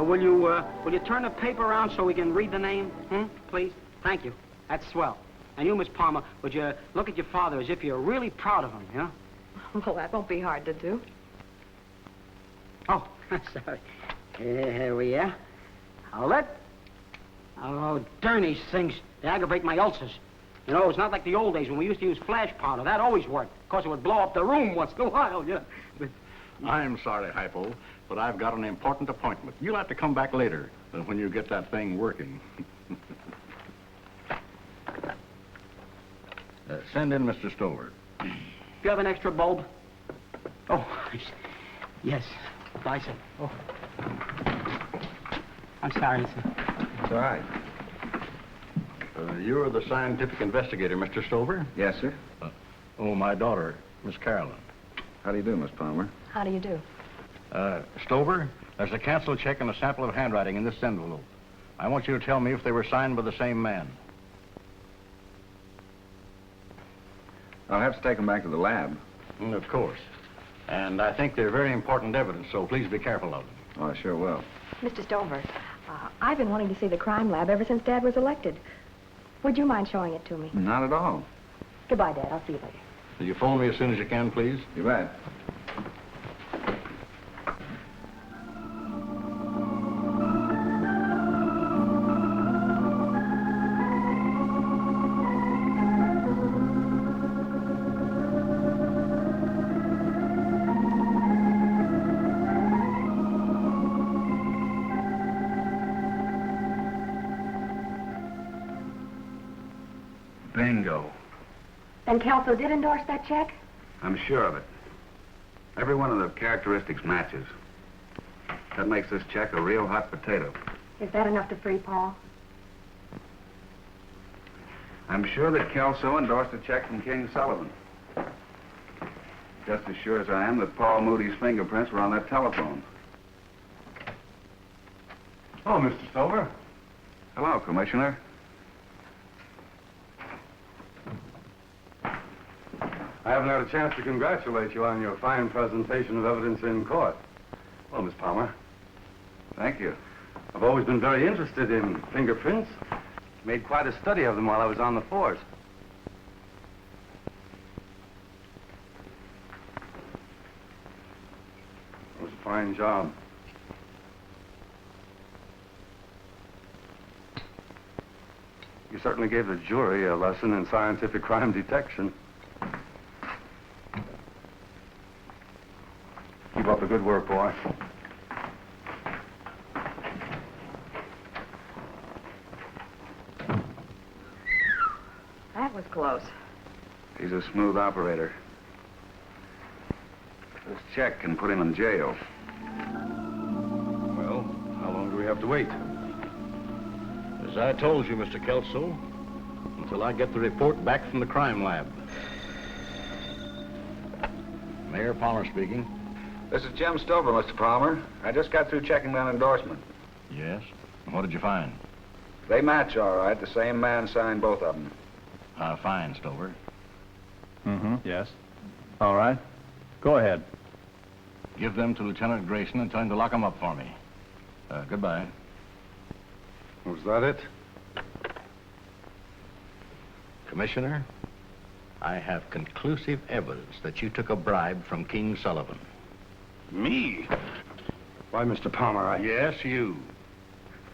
Will you turn the paper around so we can read the name? Please? Thank you. That's swell. And you, Miss Palmer, would you look at your father as if you're really proud of him, yeah? Well, that won't be hard to do. Oh, sorry. Here we are. Oh, darn these things. They aggravate my ulcers. You know, it's not like the old days when we used to use flash powder. That always worked. Of course, it would blow up the room once in a while, yeah. But... I'm sorry, Hypo, but I've got an important appointment. You'll have to come back later when you get that thing working. Send in Mr. Stover. Do you have an extra bulb? Oh, yes. I said. Oh. I'm sorry, sir. It's all right. You're the scientific investigator, Mr. Stover? Yes, sir. My daughter, Miss Carolyn. How do you do, Miss Palmer? How do you do? Stover, there's a canceled check and a sample of handwriting in this envelope. I want you to tell me if they were signed by the same man. I'll have to take them back to the lab. Of course. And I think they're very important evidence, so please be careful of them. Oh, I sure will. Mr. Stover, I've been wanting to see the crime lab ever since Dad was elected. Would you mind showing it to me? Not at all. Goodbye, Dad. I'll see you later. Will you phone me as soon as you can, please? You bet. Bingo. And Kelso did endorse that check? I'm sure of it. Every one of the characteristics matches. That makes this check a real hot potato. Is that enough to free Paul? I'm sure that Kelso endorsed a check from King Sullivan. Just as sure as I am that Paul Moody's fingerprints were on that telephone. Oh, Mr. Stover. Hello, Commissioner. I haven't had a chance to congratulate you on your fine presentation of evidence in court. Well, Miss Palmer. Thank you. I've always been very interested in fingerprints. Made quite a study of them while I was on the force. It was a fine job. You certainly gave the jury a lesson in scientific crime detection. Keep up the good work, boy. That was close. He's a smooth operator. This check can put him in jail. Well, how long do we have to wait? As I told you, Mr. Kelso, until I get the report back from the crime lab. Mayor Palmer speaking. This is Jim Stover, Mr. Palmer. I just got through checking that endorsement. Yes? And what did you find? They match all right. The same man signed both of them. Fine, Stover. Yes. All right. Go ahead. Give them to Lieutenant Grayson and tell him to lock them up for me. Goodbye. Was that it? Commissioner, I have conclusive evidence that you took a bribe from King Sullivan. Me? Why, Mr. Palmer, Yes, you.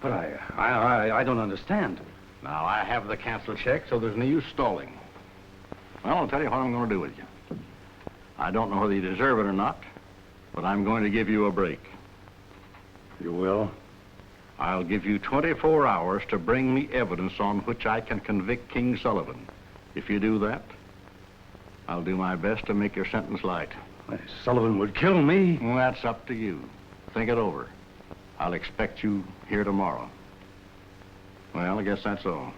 But I don't understand. Now, I have the canceled check, so there's no use stalling. Well, I'll tell you what I'm going to do with you. I don't know whether you deserve it or not, but I'm going to give you a break. You will? I'll give you 24 hours to bring me evidence on which I can convict King Sullivan. If you do that, I'll do my best to make your sentence light. Sullivan would kill me. Well, that's up to you. Think it over. I'll expect you here tomorrow. Well, I guess that's all.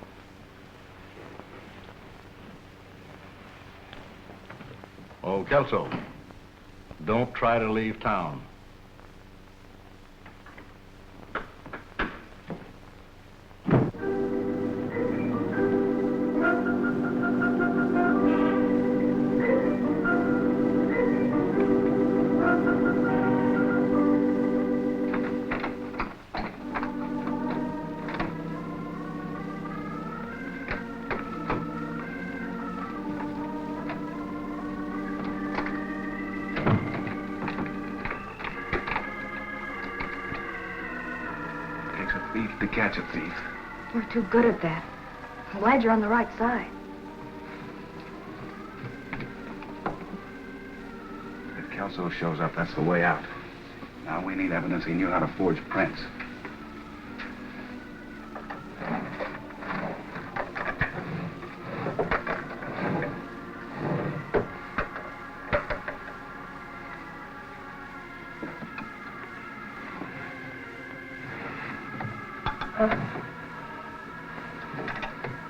Oh, Kelso, don't try to leave town. to catch a thief. We're too good at that. I'm glad you're on the right side. If Kelso shows up, that's the way out. Now we need evidence he knew how to forge prints.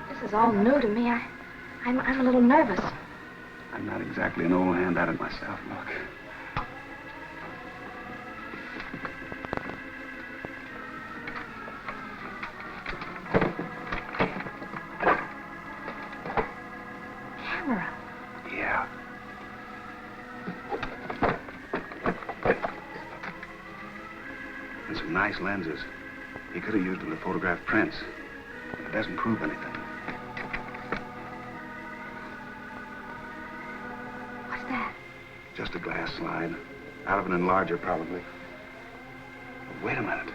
This is all new to me. I'm a little nervous. I'm not exactly an old hand at it myself, look. Camera. Yeah. And some nice lenses. He could have used them to photograph prints. But it doesn't prove anything. What's that? Just a glass slide. Out of an enlarger, probably. But wait a minute.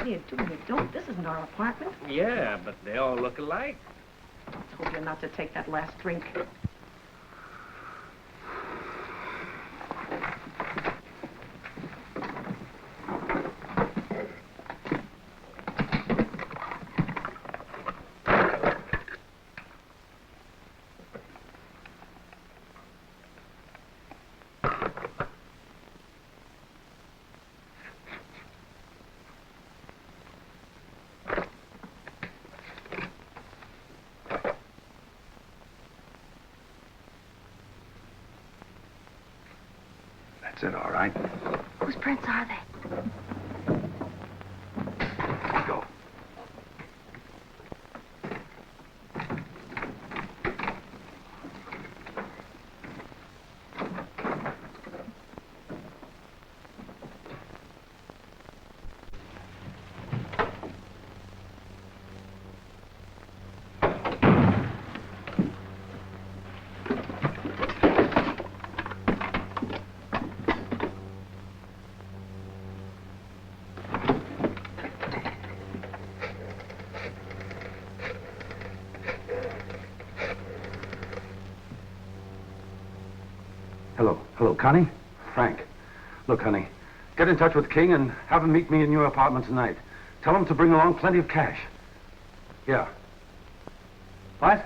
You don't. This isn't our apartment. Yeah, but they all look alike. I told you not to take that last drink. That's it, all right. Whose prints are they? Go. Hello, Connie? Frank. Look, honey, get in touch with King and have him meet me in your apartment tonight. Tell him to bring along plenty of cash. Yeah. What?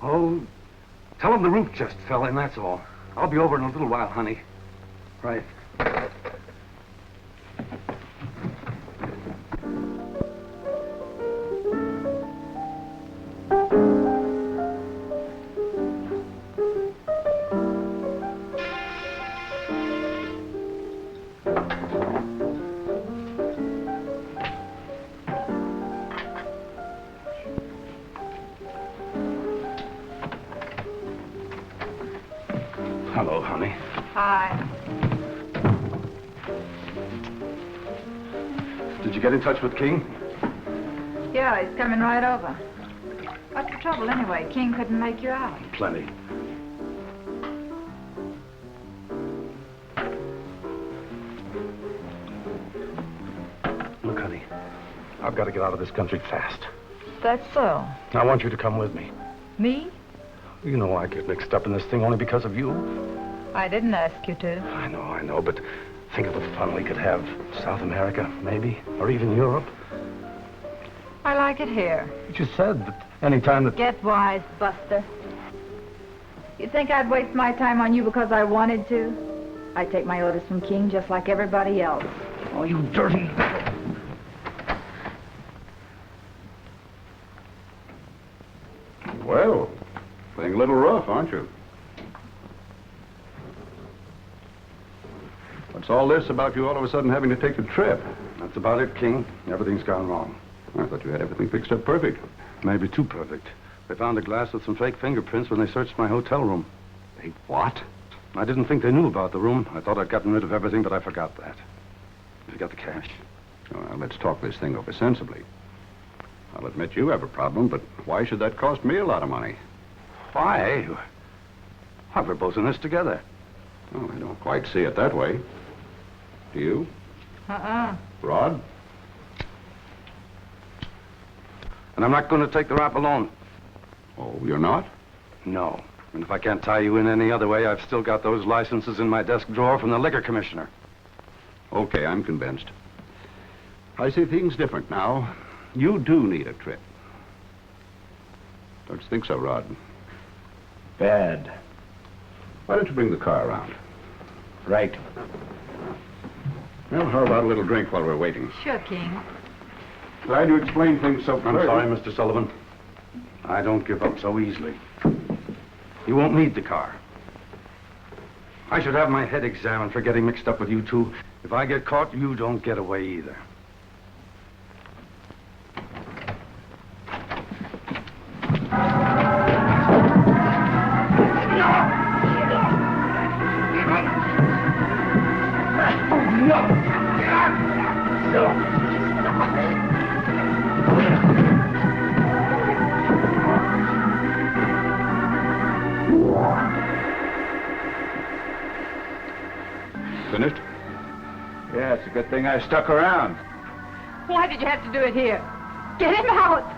Oh, tell him the roof just fell in, that's all. I'll be over in a little while, honey. Right. Hello, honey. Hi. Did you get in touch with King? Yeah, he's coming right over. What's the trouble anyway? King couldn't make you out. Plenty. Look, honey, I've got to get out of this country fast. That's so. I want you to come with me. Me? You know I get mixed up in this thing only because of you. I didn't ask you to. I know, but think of the fun we could have. South America, maybe, or even Europe. I like it here. You just said that any time that... Get wise, Buster. You think I'd waste my time on you because I wanted to? I take my orders from King just like everybody else. Oh, you dirty... Well, playing a little rough, aren't you? What's all this about you all of a sudden having to take the trip? That's about it, King. Everything's gone wrong. I thought you had everything fixed up perfect. Maybe too perfect. They found a glass with some fake fingerprints when they searched my hotel room. Hey, what? I didn't think they knew about the room. I thought I'd gotten rid of everything, but I forgot that. You got the cash? Oh, now, let's talk this thing over sensibly. I'll admit you have a problem, but why should that cost me a lot of money? Why? Why, we're both in this together. Oh, I don't quite see it that way. Do you? Uh-uh. Rod? And I'm not going to take the rap alone. Oh, you're not? No. And if I can't tie you in any other way, I've still got those licenses in my desk drawer from the liquor commissioner. Okay, I'm convinced. I see things different now. You do need a trip. Don't you think so, Rod? Bad. Why don't you bring the car around? Right. Well, how about a little drink while we're waiting? Sure, King. Glad you explained things so I'm clearly. sorry, Mr. Sullivan. I don't give up so easily. You won't need the car. I should have my head examined for getting mixed up with you two. If I get caught, you don't get away either. Finished? Yeah, it's a good thing I stuck around. Why did you have to do it here? Get him out!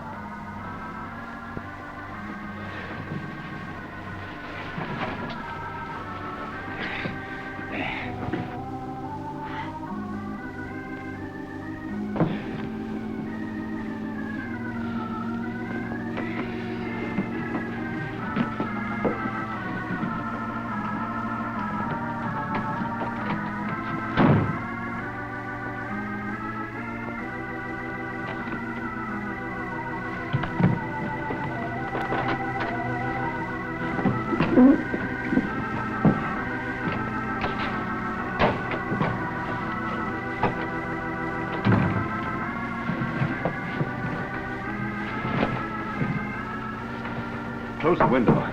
Close the window.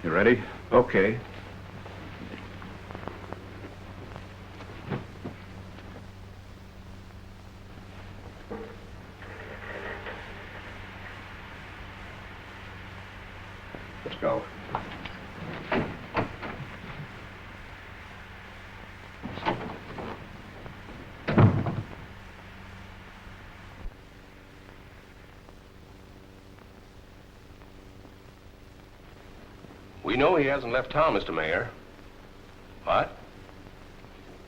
You ready? Okay. Let's go. We know he hasn't left town, Mr. Mayor. What?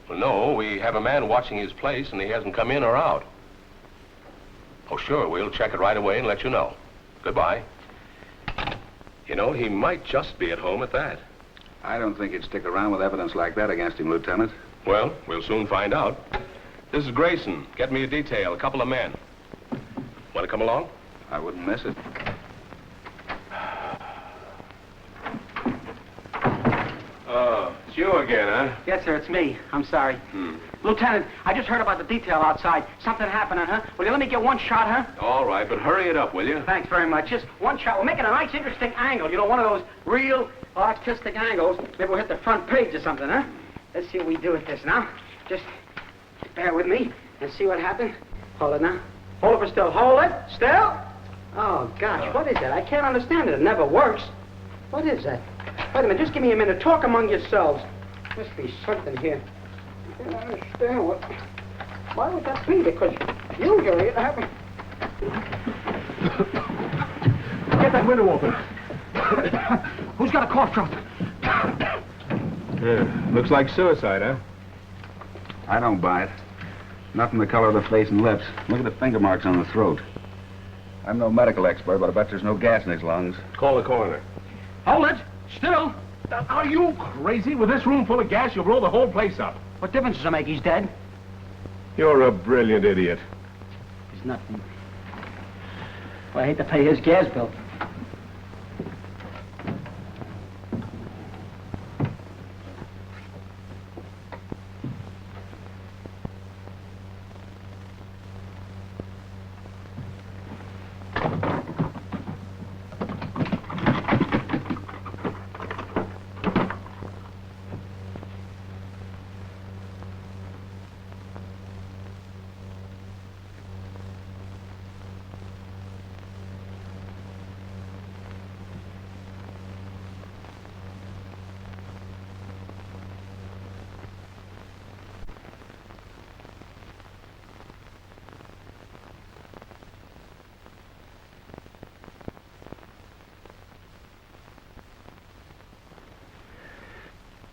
Well, no, we have a man watching his place, and he hasn't come in or out. Oh, sure, we'll check it right away and let you know. Goodbye. You know, he might just be at home at that. I don't think he'd stick around with evidence like that against him, Lieutenant. Well, we'll soon find out. This is Grayson. Get me a detail, a couple of men. Want to come along? I wouldn't miss it. It's you again, huh? Yes, sir, it's me. I'm sorry. Lieutenant, I just heard about the detail outside. Something happening, huh? Will you let me get one shot, huh? All right, but hurry it up, will you? Thanks very much. Just one shot. We're making a nice, interesting angle. You know, one of those real artistic angles. Maybe we'll hit the front page or something, huh? Let's see what we do with this now. Just bear with me and see what happens. Hold it now. Hold it for still. Hold it. Still? Oh, gosh, what is that? I can't understand it. It never works. What is that? Wait a minute. Just give me a minute. Talk among yourselves. Must be something here. I can't understand what... Why would that be? Because usually it happens... Get that window open. Who's got a cough drop? Yeah, looks like suicide, huh? I don't buy it. Nothing the color of the face and lips. Look at the finger marks on the throat. I'm no medical expert, but I bet there's no gas in his lungs. Call the coroner. Hold it. Still. Are you crazy? With this room full of gas, you'll blow the whole place up. What difference does it make? He's dead. You're a brilliant idiot. He's nothing. Well, I hate to pay his gas bill.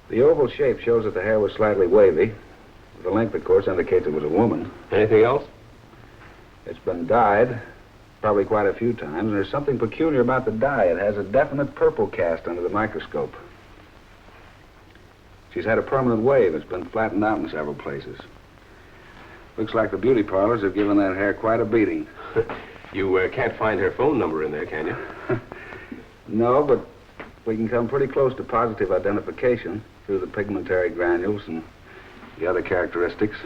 The oval shape shows that the hair was slightly wavy. The length, of course, indicates it was a woman. Anything else? It's been dyed, probably quite a few times, and there's something peculiar about the dye. It has a definite purple cast under the microscope. She's had a permanent wave. It's been flattened out in several places. Looks like the beauty parlors have given that hair quite a beating. You can't find her phone number in there, can you? No, but we can come pretty close to positive identification through the pigmentary granules and the other characteristics.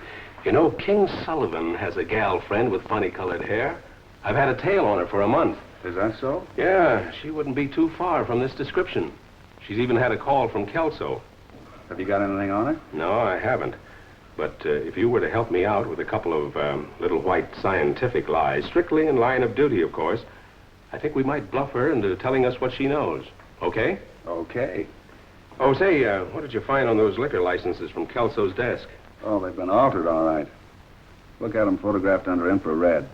You know, King Sullivan has a gal friend with funny-colored hair. I've had a tail on her for a month. Is that so? Yeah, she wouldn't be too far from this description. She's even had a call from Kelso. Have you got anything on her? No, I haven't. But if you were to help me out with a couple of little white scientific lies, strictly in line of duty, of course, I think we might bluff her into telling us what she knows. Okay? Okay. Oh, say, what did you find on those liquor licenses from Kelso's desk? Oh, they've been altered, all right. Look at them photographed under infrared.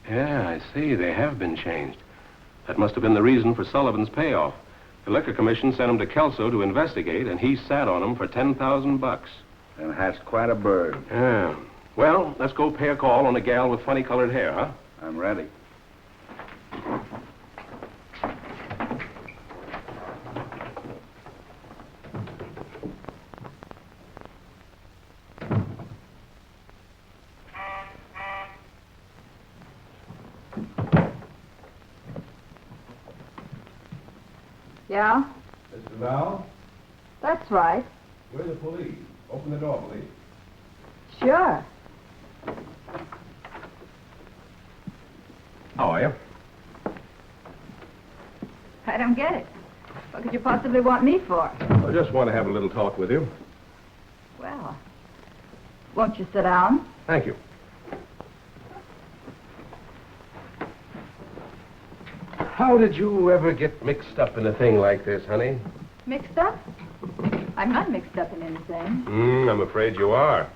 Yeah, I see. They have been changed. That must have been the reason for Sullivan's payoff. The Liquor Commission sent him to Kelso to investigate, and he sat on him for $10,000. And hatched quite a bird. Yeah. Well, let's go pay a call on a gal with funny-colored hair, huh? I'm ready. Yeah? Mr. Val, That's right. we're the police. Open the door, please. Sure. How are you? I don't get it. What could you possibly want me for? I just want to have a little talk with you. Well, won't you sit down? Thank you. How did you ever get mixed up in a thing like this, honey? Mixed up? I'm not mixed up in anything. I'm afraid you are.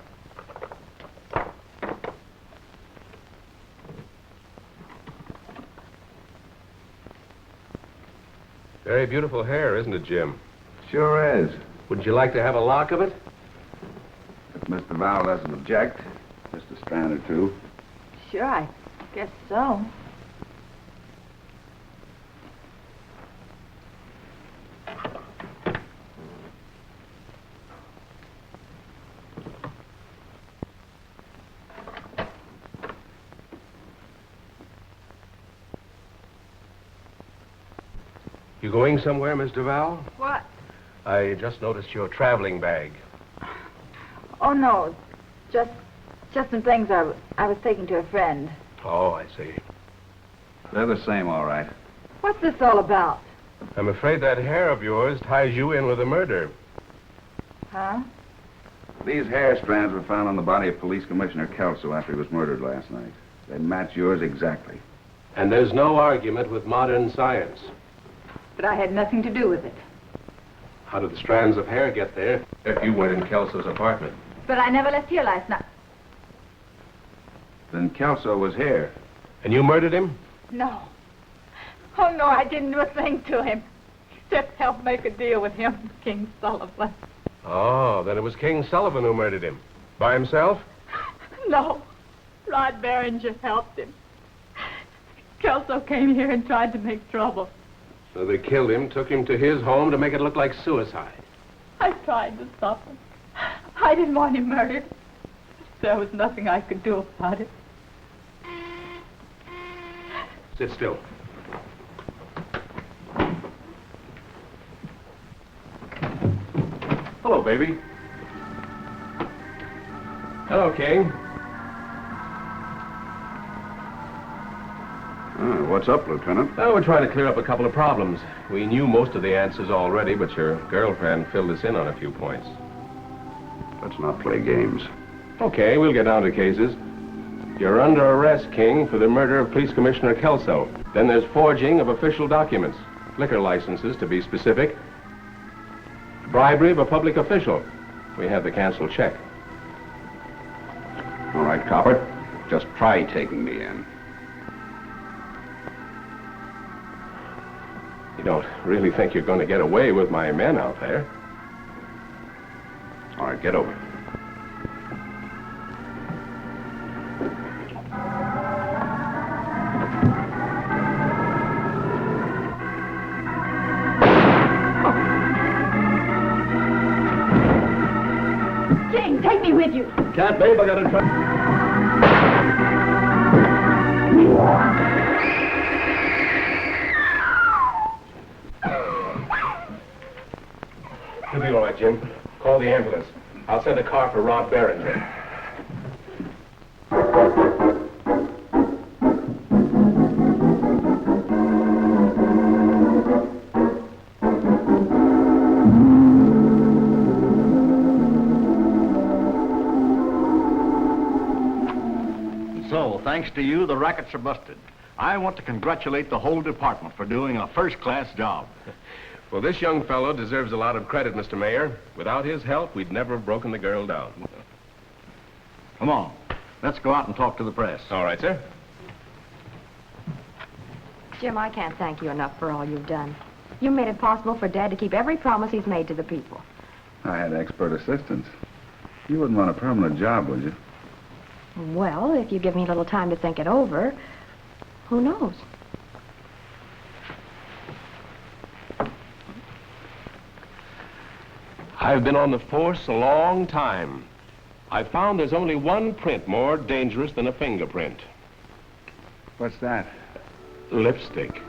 Very beautiful hair, isn't it, Jim? Sure is. Would you like to have a lock of it? If Mr. Val doesn't object, just a strand or two. Sure, I guess so. You going somewhere, Mr. Val? What? I just noticed your traveling bag. Oh, no. Just some things I was taking to a friend. Oh, I see. They're the same, all right. What's this all about? I'm afraid that hair of yours ties you in with a murder. Huh? These hair strands were found on the body of Police Commissioner Kelso after he was murdered last night. They match yours exactly. And there's no argument with modern science. But I had nothing to do with it. How did the strands of hair get there if you went in Kelso's apartment? But I never left here last night. Then Kelso was here. And you murdered him? No. Oh, no, I didn't do a thing to him. Just help make a deal with him, King Sullivan. Oh, then it was King Sullivan who murdered him. By himself? No. Rod Behringer helped him. Kelso came here and tried to make trouble. So they killed him, took him to his home to make it look like suicide. I tried to stop him. I didn't want him murdered. There was nothing I could do about it. Sit still. Hello, baby. Hello, King. What's up, Lieutenant? Oh, we're trying to clear up a couple of problems. We knew most of the answers already, but your girlfriend filled us in on a few points. Let's not play games. Okay, we'll get down to cases. You're under arrest, King, for the murder of Police Commissioner Kelso. Then there's forging of official documents, liquor licenses to be specific, bribery of a public official. We have the canceled check. All right, copper. Just try taking me in. You don't really think you're going to get away with my men out there? All right, get over. King, take me with you. Can't, babe. I gotta try. You'll be all right, Jim. Call the ambulance. I'll send a car for Rod Barringer. So, thanks to you, the rackets are busted. I want to congratulate the whole department for doing a first-class job. Well, this young fellow deserves a lot of credit, Mr. Mayor. Without his help, we'd never have broken the girl down. Come on, let's go out and talk to the press. All right, sir. Jim, I can't thank you enough for all you've done. You made it possible for Dad to keep every promise he's made to the people. I had expert assistance. You wouldn't want a permanent job, would you? Well, if you give me a little time to think it over, who knows? I've been on the force a long time. I've found there's only one print more dangerous than a fingerprint. What's that? Lipstick.